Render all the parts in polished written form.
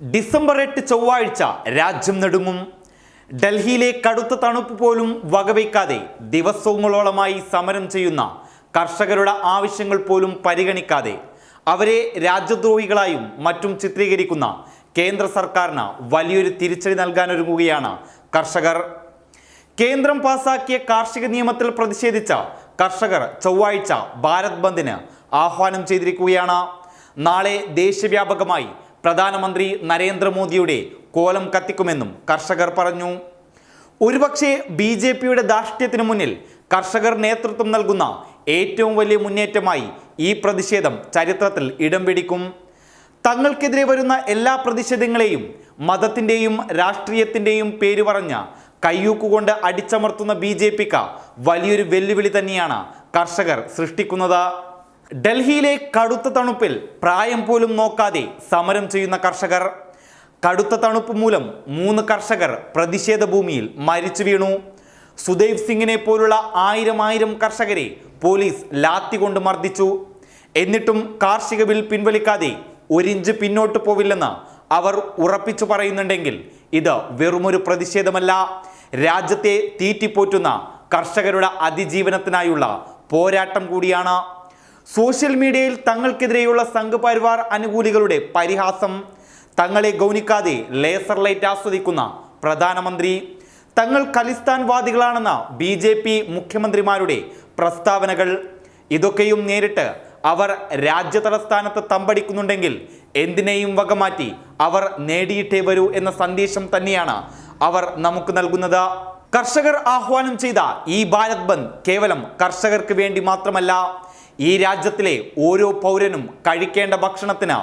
December 8 ചൊവ്വാഴ്ച രാജ്യം നടുങ്ങും. ഡൽഹിയിലെ കടുത്ത തണുപ്പ് പോലും വകവയ്ക്കാതെ ദിവസങ്ങളോളമായി സമരം ചെയ്യുന്ന കർഷകരുടെ ആവശ്യങ്ങൾ പോലും പരിഗണിക്കാതെ അവരെ രാജ്യദ്രോഹികളായും മറ്റും ചിത്രീകരിക്കുന്ന കേന്ദ്ര സർക്കാരിന് വലിയൊരു തിരിച്ചടി നൽകാനൊരുങ്ങുകയാണ് കർഷകർ. കേന്ദ്രം പാസാക്കിയ കാർഷിക നിയമത്തിൽ പ്രതിഷേധിച്ച കർഷകർ ചൊവ്വാഴ്ച ഭാരത് ബന്ദിന് ആഹ്വാനം ചെയ്തിരിക്കുകയാണ്. നാളെ ദേശവ്യാപകമായി പ്രധാനമന്ത്രി നരേന്ദ്രമോദിയുടെ കോലം കത്തിക്കുമെന്നും കർഷകർ പറഞ്ഞു. ഒരുപക്ഷെ BJPയുടെ ധാർഷ്ട്യത്തിനു മുന്നിൽ കർഷകർ നേതൃത്വം നൽകുന്ന ഏറ്റവും വലിയ മുന്നേറ്റമായി ഈ പ്രതിഷേധം ചരിത്രത്തിൽ ഇടം പിടിക്കും. തങ്ങൾക്കെതിരെ വരുന്ന എല്ലാ പ്രതിഷേധങ്ങളെയും മതത്തിൻ്റെയും രാഷ്ട്രീയത്തിൻ്റെയും പേര് പറഞ്ഞ് കയ്യൂക്കുകൊണ്ട് അടിച്ചമർത്തുന്ന BJPക്ക് വലിയൊരു വെല്ലുവിളി തന്നെയാണ് കർഷകർ സൃഷ്ടിക്കുന്നത്. ഡൽഹിയിലെ കടുത്ത തണുപ്പിൽ പ്രായം പോലും നോക്കാതെ സമരം ചെയ്യുന്ന കർഷകർ. കടുത്ത തണുപ്പ് മൂലം 3 കർഷകർ പ്രതിഷേധ ഭൂമിയിൽ മരിച്ചു വീണു. സുദേവ് സിംഗിനെ പോലുള്ള ആയിരം കർഷകരെ പോലീസ് ലാത്തി കൊണ്ട് മർദ്ദിച്ചു. എന്നിട്ടും കാർഷിക ബിൽ പിൻവലിക്കാതെ 1 ഇഞ്ച് പിന്നോട്ട് പോവില്ലെന്ന് അവർ ഉറപ്പിച്ചു പറയുന്നുണ്ടെങ്കിൽ ഇത് വെറുമൊരു പ്രതിഷേധമല്ല, രാജ്യത്തെ തീറ്റിപ്പോറ്റുന്ന കർഷകരുടെ അതിജീവനത്തിനായുള്ള പോരാട്ടം കൂടിയാണ്. സോഷ്യൽ മീഡിയയിൽ തങ്ങൾക്കെതിരെയുള്ള സംഘപരിവാർ അനുകൂലികളുടെ പരിഹാസം, തങ്ങളെ ഗൗനിക്കാതെ ലേസർ ലൈറ്റ് ആസ്വദിക്കുന്ന പ്രധാനമന്ത്രി, തങ്ങൾ ഖലിസ്ഥാൻവാദികളാണെന്ന BJP മുഖ്യമന്ത്രിമാരുടെ പ്രസ്താവനകൾ, ഇതൊക്കെയും നേരിട്ട് അവർ രാജ്യതലസ്ഥാനത്ത് തമ്പടിക്കുന്നുണ്ടെങ്കിൽ എന്തിനേയും വകമാറ്റി അവർ നേടിയിട്ടേ വരൂ എന്ന സന്ദേശം തന്നെയാണ് അവർ നമുക്ക് നൽകുന്നത്. കർഷകർ ആഹ്വാനം ചെയ്ത ഈ ഭാരത് ബന്ദ് കേവലം കർഷകർക്ക് വേണ്ടി മാത്രമല്ല, ഈ രാജ്യത്തിലെ ഓരോ പൗരനും കഴിക്കേണ്ട ഭക്ഷണത്തിന്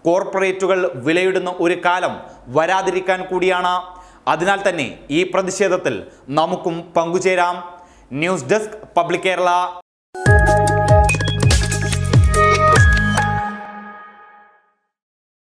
കോർപ്പറേറ്റുകൾ വിലയിടുന്ന ഒരു കാലം വരാതിരിക്കാൻ കൂടിയാണ്. അതിനാൽ തന്നെ ഈ പ്രതിഷേധത്തിൽ നമുക്കും പങ്കുചേരാം. News desk public Kerala.